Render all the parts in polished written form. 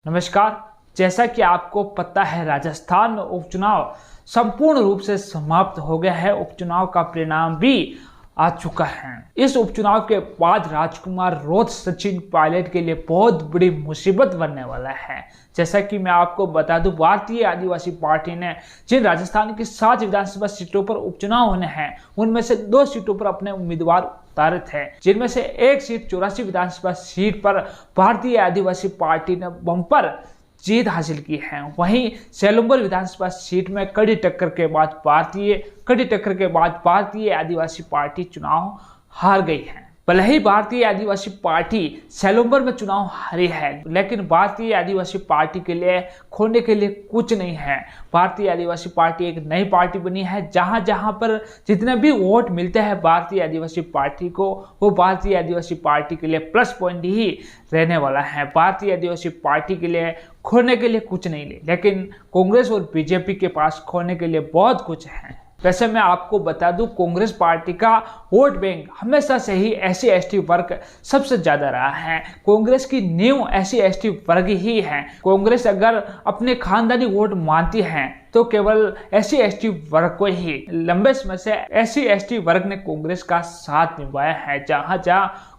नमस्कार। जैसा कि आपको पता है, राजस्थान में उपचुनाव संपूर्ण रूप से समाप्त हो गया है। उपचुनाव का परिणाम भी आ चुका है। इस उपचुनाव के बाद राजकुमार रोत सचिन पायलट के लिए बहुत बड़ी मुसीबत बनने वाला है। जैसा कि मैं आपको बता दूं, भारतीय आदिवासी पार्टी ने जिन राजस्थान की 7 विधानसभा सीटों पर उपचुनाव होने हैं, उनमें से 2 सीटों पर अपने उम्मीदवार उतारे थे, जिनमें से एक सीट 84 विधानसभा सीट पर भारतीय आदिवासी पार्टी ने बम्पर जीत हासिल की है। वहीं सेलुम्बर विधानसभा सीट में कड़ी टक्कर के बाद भारतीय आदिवासी पार्टी चुनाव हार गई है। भले ही भारतीय आदिवासी पार्टी सेलुम्बर में चुनाव हारी है, लेकिन भारतीय आदिवासी पार्टी के लिए खोने के लिए कुछ नहीं है। भारतीय आदिवासी पार्टी एक नई पार्टी बनी है। जहां पर जितने भी वोट मिलते हैं भारतीय आदिवासी पार्टी को, वो भारतीय आदिवासी पार्टी के लिए प्लस पॉइंट ही रहने वाला है। भारतीय आदिवासी पार्टी के लिए खोने के लिए कुछ नहीं, लेकिन कांग्रेस और बीजेपी के पास खोने के लिए बहुत कुछ है। वैसे मैं आपको बता दूं, कांग्रेस पार्टी का वोट बैंक हमेशा से ही SC/ST वर्ग सबसे ज्यादा रहा है। कांग्रेस की नींव SC/ST वर्ग ही है। कांग्रेस अगर अपने खानदानी वोट मानती है तो केवल SC/ST वर्ग को ही। लंबे समय से SC/ST वर्ग ने कांग्रेस का साथ निभाया है। जहां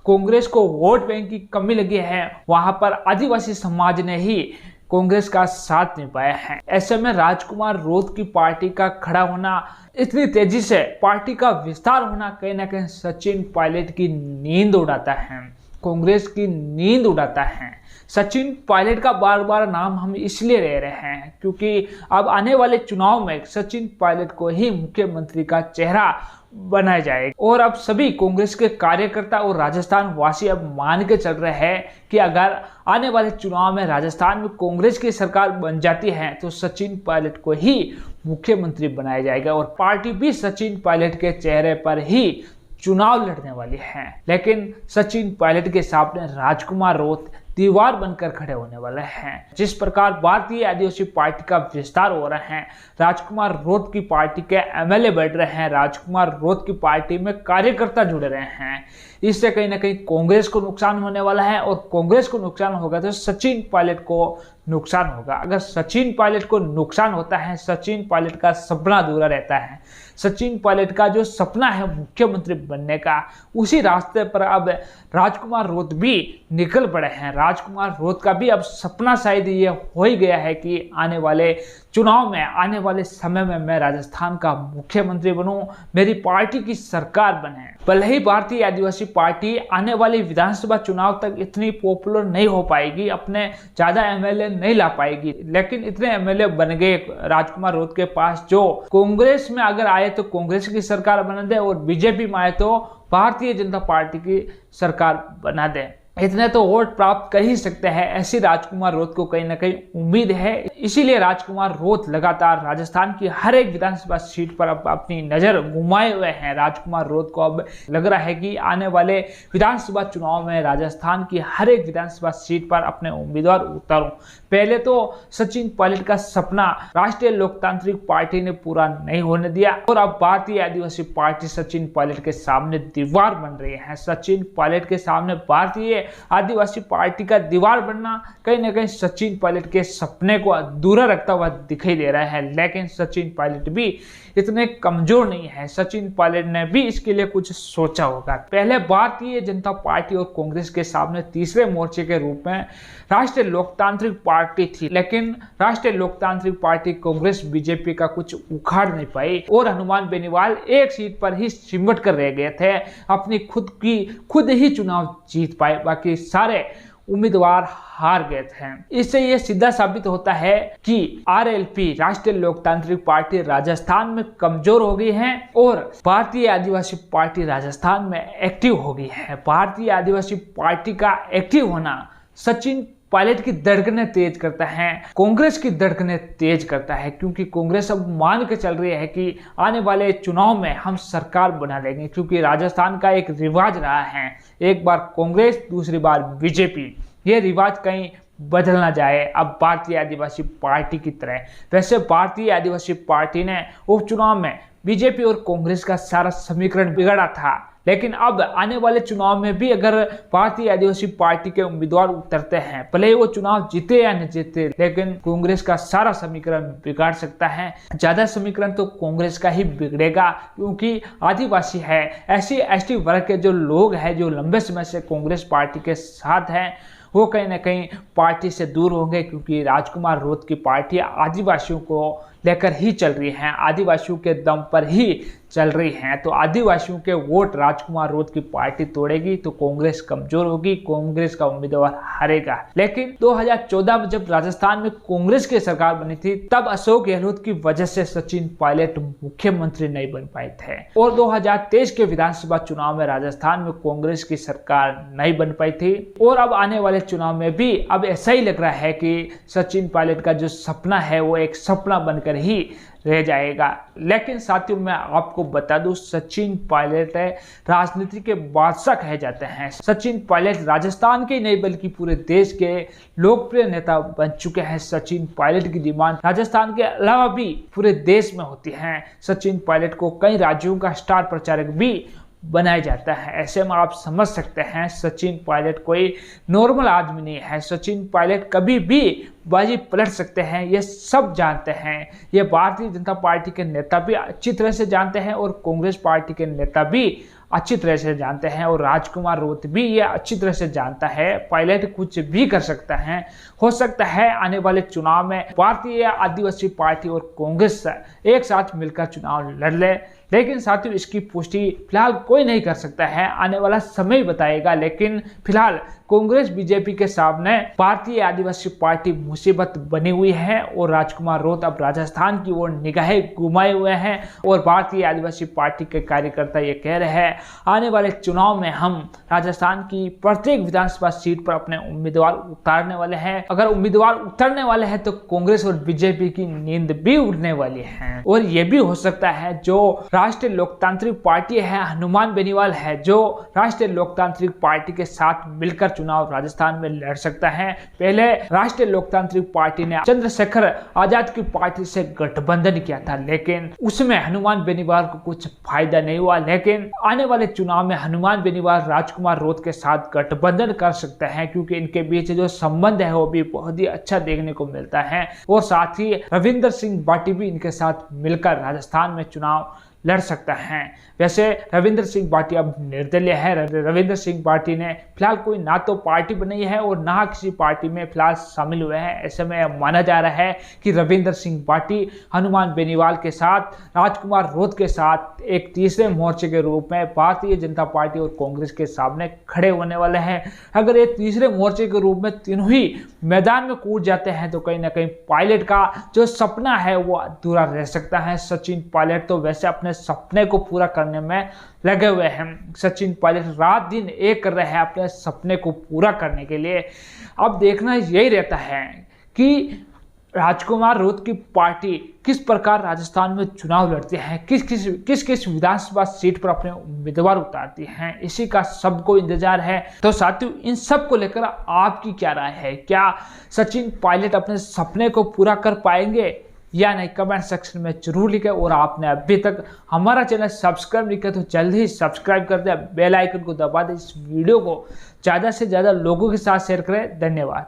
कांग्रेस को वोट बैंक की कमी लगी है, वहां पर आदिवासी समाज ने ही कांग्रेस का साथ निभाया है। ऐसे में राजकुमार रोत की पार्टी का खड़ा होना, इतनी तेजी से पार्टी का विस्तार होना कहीं ना कहीं सचिन पायलट की नींद उड़ाता है, कांग्रेस की नींद उड़ाता है। सचिन पायलट का बार बार नाम हम इसलिए ले रहे हैं क्योंकि अब आने वाले चुनाव में सचिन पायलट को ही मुख्यमंत्री का चेहरा बनाया जाएगा। और अब सभी कांग्रेस के कार्यकर्ता और राजस्थान वासी अब मान के चल रहे हैं कि अगर आने वाले चुनाव में राजस्थान में कांग्रेस की सरकार बन जाती है तो सचिन पायलट को ही मुख्यमंत्री बनाया जाएगा और पार्टी भी सचिन पायलट के चेहरे पर ही चुनाव लड़ने वाली है। लेकिन सचिन पायलट के सामने राजकुमार रोत दीवार बनकर खड़े होने वाले हैं। जिस प्रकार भारतीय आदिवासी पार्टी का विस्तार हो रहा है, राजकुमार रोत की पार्टी के MLA बढ़ रहे हैं, राजकुमार रोत की पार्टी में कार्यकर्ता जुड़ रहे हैं, इससे कहीं ना कहीं कांग्रेस को नुकसान होने वाला है। और कांग्रेस को नुकसान होगा तो सचिन पायलट को नुकसान होगा। अगर सचिन पायलट को नुकसान होता है, सचिन पायलट का सपना अधूरा रहता है। सचिन पायलट का जो सपना है मुख्यमंत्री बनने का, उसी रास्ते पर अब राजकुमार रोत भी निकल पड़े हैं। राजकुमार रोत का भी अब सपना शायद ये हो ही गया है कि आने वाले चुनाव में, आने वाले समय में मैं राजस्थान का मुख्यमंत्री बनूं, मेरी पार्टी की सरकार बने। भले ही भारतीय आदिवासी पार्टी आने वाली विधानसभा चुनाव तक इतनी पॉपुलर नहीं हो पाएगी, अपने ज्यादा MLA नहीं ला पाएगी, लेकिन इतने MLA बन गए राजकुमार रोत के पास जो कांग्रेस में अगर आए तो कांग्रेस की सरकार बना दे और बीजेपी में आए तो भारतीय जनता पार्टी की सरकार बना दे। इतने तो वोट प्राप्त कर ही सकते हैं, ऐसी राजकुमार रोत को कहीं ना कहीं उम्मीद है। इसीलिए राजकुमार रोत लगातार राजस्थान की हर एक विधानसभा सीट पर अब अपनी नजर घुमाए हुए हैं। राजकुमार रोत को अब लग रहा है कि आने वाले विधानसभा चुनाव में राजस्थान की हर एक विधानसभा सीट पर अपने उम्मीदवार उतारूं। पहले तो सचिन पायलट का सपना राष्ट्रीय लोकतांत्रिक पार्टी ने पूरा नहीं होने दिया और अब भारतीय आदिवासी पार्टी सचिन पायलट के सामने दीवार बन रही है। सचिन पायलट के सामने भारतीय आदिवासी पार्टी का दीवार बनना कहीं ना कहीं सचिन पायलट के सपने को अधूरा रखता हुआ दिखाई दे रहा है। लेकिन सचिन पायलट भी इतने कमजोर नहीं है। सचिन पायलट ने भी इसके लिए कुछ सोचा होगा। पहले भारतीय जनता पार्टी और कांग्रेस के सामने तीसरे मोर्चे के रूप में राष्ट्रीय लोकतांत्रिक पार्टी थी, लेकिन राष्ट्रीय लोकतांत्रिक पार्टी कांग्रेस बीजेपी का कुछ उखाड़ नहीं पाई और हनुमान बेनीवाल एक सीट पर ही सिमट कर रह गए थे। अपनी खुद ही चुनाव जीत पाए, बाकी सारे उम्मीदवार हार गए थे। इससे यह सीधा साबित होता है कि RLP राष्ट्रीय लोकतांत्रिक पार्टी राजस्थान में कमजोर हो गई है और भारतीय आदिवासी पार्टी राजस्थान में एक्टिव हो गई है। भारतीय आदिवासी पार्टी का एक्टिव होना सचिन पायलट की धड़कनें तेज करता है, कांग्रेस की धड़कनें तेज करता है, क्योंकि कांग्रेस अब मान के चल रही है कि आने वाले चुनाव में हम सरकार बना लेंगे। क्योंकि राजस्थान का एक रिवाज रहा है, एक बार कांग्रेस दूसरी बार बीजेपी, ये रिवाज कहीं बदल ना जाए अब भारतीय आदिवासी पार्टी की तरह। वैसे भारतीय आदिवासी पार्टी ने उपचुनाव में बीजेपी और कांग्रेस का सारा समीकरण बिगड़ा था, लेकिन अब आने वाले चुनाव में भी अगर भारतीय आदिवासी पार्टी के उम्मीदवार उतरते हैं, भले ही वो चुनाव जीते या नहीं जीते, लेकिन कांग्रेस का सारा समीकरण बिगाड़ सकता है। ज्यादा समीकरण तो कांग्रेस का ही बिगड़ेगा, क्योंकि आदिवासी है, ऐसी एसटी वर्ग के जो लोग हैं जो लंबे समय से कांग्रेस पार्टी के साथ हैं, वो कहीं ना कहीं पार्टी से दूर होंगे, क्योंकि राजकुमार रोत की पार्टी आदिवासियों को लेकर ही चल रही है, आदिवासियों के दम पर ही चल रही है। तो आदिवासियों के वोट राजकुमार रोत की पार्टी तोड़ेगी तो कांग्रेस कमजोर होगी, कांग्रेस का उम्मीदवार हारेगा। लेकिन 2014 में जब राजस्थान में कांग्रेस की सरकार बनी थी, तब अशोक गहलोत की वजह से सचिन पायलट मुख्यमंत्री नहीं बन पाए थे, और 2023 के विधानसभा चुनाव में राजस्थान में कांग्रेस की सरकार नहीं बन पाई थी। और अब आने वाले चुनाव में भी अब ऐसा ही लग रहा है कि सचिन पायलट का जो सपना है वो एक सपना बनकर ही रह जाएगा। लेकिन साथियों मैं आपको बता दूं, सचिन पायलट राजनीति के बादशाह कहे जाते हैं। सचिन पायलट राजस्थान के नहीं बल्कि पूरे देश के लोकप्रिय नेता बन चुके हैं। सचिन पायलट की डिमांड राजस्थान के अलावा भी पूरे देश में होती है। सचिन पायलट को कई राज्यों का स्टार प्रचारक भी बनाया जाता है। ऐसे में आप समझ सकते हैं सचिन पायलट कोई नॉर्मल आदमी नहीं है। सचिन पायलट कभी भी बाजी पलट सकते हैं, ये सब जानते हैं। ये भारतीय जनता पार्टी के नेता भी अच्छी तरह से जानते हैं और कांग्रेस पार्टी के नेता भी अच्छी तरह से जानते हैं, और राजकुमार रोत भी ये अच्छी तरह से जानता है पायलट कुछ भी कर सकता है। हो सकता है आने वाले चुनाव में भारतीय आदिवासी पार्टी और कांग्रेस एक साथ मिलकर चुनाव लड़ ले, लेकिन साथियों इसकी पुष्टि फिलहाल कोई नहीं कर सकता है, आने वाला समय बताएगा। लेकिन फिलहाल कांग्रेस बीजेपी के सामने भारतीय आदिवासी पार्टी मुसीबत बनी हुई है, और राजकुमार रोत अब राजस्थान की ओर निगाहें घुमाए हुए हैं, और भारतीय आदिवासी पार्टी के कार्यकर्ता ये कह रहे हैं आने वाले चुनाव में हम राजस्थान की प्रत्येक विधानसभा सीट पर अपने उम्मीदवार उतारने वाले हैं। अगर उम्मीदवार उतरने वाले हैं तो कांग्रेस और बीजेपी की नींद भी उड़ने वाली है, और ये भी हो सकता है जो राष्ट्रीय लोकतांत्रिक पार्टी है, हनुमान बेनीवाल है, जो राष्ट्रीय लोकतांत्रिक पार्टी के साथ मिलकर चुनाव राजस्थान में लड़ सकता है। पहले राष्ट्रीय लोकतांत्रिक पार्टी ने चंद्रशेखर आजाद की पार्टी से गठबंधन किया था, लेकिन उसमें हनुमान बेनीवाल को कुछ फायदा नहीं हुआ। लेकिन आने वाले चुनाव में हनुमान बेनीवाल राजकुमार रोत के साथ गठबंधन कर सकते हैं, क्योंकि इनके बीच जो संबंध है वो भी बहुत ही अच्छा देखने को मिलता है, और साथ ही रविंद्र सिंह बाटी भी इनके साथ मिलकर राजस्थान में चुनाव लड़ सकता है। वैसे रविंद्र सिंह बाटी अब निर्दलीय है। रविंद्र सिंह बाटी ने फिलहाल कोई ना तो पार्टी बनाई है और ना किसी पार्टी में फिलहाल शामिल हुए हैं। ऐसे में माना जा रहा है कि रविंद्र सिंह बाटी हनुमान बेनीवाल के साथ, राजकुमार रोत के साथ एक तीसरे मोर्चे के रूप में भारतीय जनता पार्टी और कांग्रेस के सामने खड़े होने वाले हैं। अगर ये तीसरे मोर्चे के रूप में तीनों ही मैदान में कूद जाते हैं तो कहीं ना कहीं पायलट का जो सपना है वो अधूरा रह सकता है। सचिन पायलट तो वैसे अपने सपने को पूरा करने में लगे हुए हैं। सचिन पायलट रात दिन एक कर रहे हैं अपने सपने को पूरा करने के लिए। अब देखना यही रहता है कि राजकुमार रोत की पार्टी किस प्रकार राजस्थान में चुनाव लड़ती है, किस किस विधानसभा सीट पर अपने उम्मीदवार उतारती हैं, इसी का सबको इंतजार है। तो साथियों इन सब को लेकर आपकी क्या राय है? क्या सचिन पायलट अपने सपने को पूरा कर पाएंगे या नहीं? कमेंट सेक्शन में जरूर लिखें। और आपने अभी तक हमारा चैनल सब्सक्राइब नहीं किया तो जल्द ही सब्सक्राइब कर दें, बेल आइकन को दबा दें, इस वीडियो को ज़्यादा से ज़्यादा लोगों के साथ शेयर करें। धन्यवाद।